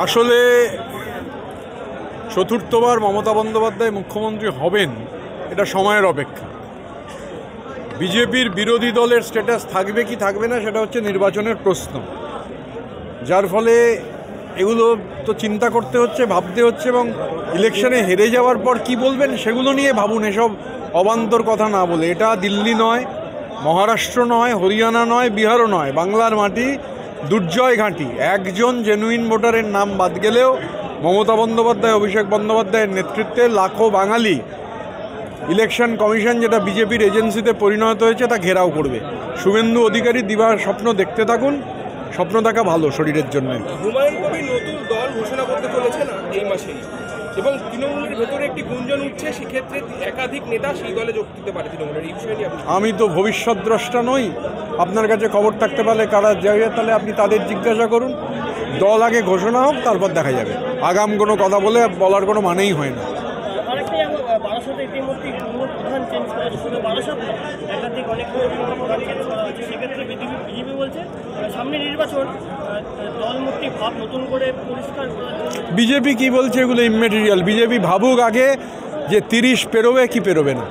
আসলে চতুর্থবার মমতা বন্দ্যোপাধ্যায় মুখ্যমন্ত্রী হবেন এটা সময়ের অপেক্ষা। বিজেপির বিরোধী দলের স্ট্যাটাস থাকবে কি থাকবে না সেটা হচ্ছে নির্বাচনের প্রশ্ন, যার ফলে এগুলো তো চিন্তা করতে হচ্ছে, ভাবতে হচ্ছে, এবং ইলেকশনে হেরে যাওয়ার পর কি বলবেন সেগুলো নিয়ে ভাবুন, এসব অবান্তর কথা না বলে। এটা দিল্লি নয়, মহারাষ্ট্র নয়, হরিয়ানা নয়, বিহারও নয়, বাংলার মাটি, দুর্জয় ঘাঁটি। একজন জেনুইন ভোটারের নাম বাদ গেলেও মমতা বন্দ্যোপাধ্যায়, অভিষেক বন্দ্যোপাধ্যায়ের নেতৃত্বে লাখো বাঙালি ইলেকশন কমিশন, যেটা বিজেপির এজেন্সিতে পরিণত হয়েছে, তা ঘেরাও করবে। শুভেন্দু অধিকারী দিবার স্বপ্ন দেখতে থাকুন, স্বপ্ন দেখা ভালো শরীরের জন্য। হুমায়ুন কবির নতুন দল ঘোষণা করতে চলেছে না এই মাসেই, এবং তৃণমূলের ভেতরে একটি গুঞ্জন উঠছে, সেক্ষেত্রে একাধিক নেতা সেই দলে যোগ দিতে পারে তৃণমূলের। এই বিষয়ে আমি তো ভবিষ্যৎ দ্রষ্টা নই, আপনার কাছে খবর থাকতে পারলে কারা যাবে তাহলে আপনি তাদের জিজ্ঞাসা করুন। দল আগে ঘোষণা হোক, তারপর দেখা যাবে। আগাম কোনো কথা বলার কোনো মানেই হয় না। বিজেপি কি বলছে এগুলো ইম্যাটেরিয়াল। বিজেপি ভাবুক আগে যে 30 পেরোবে কি পেরোবে না।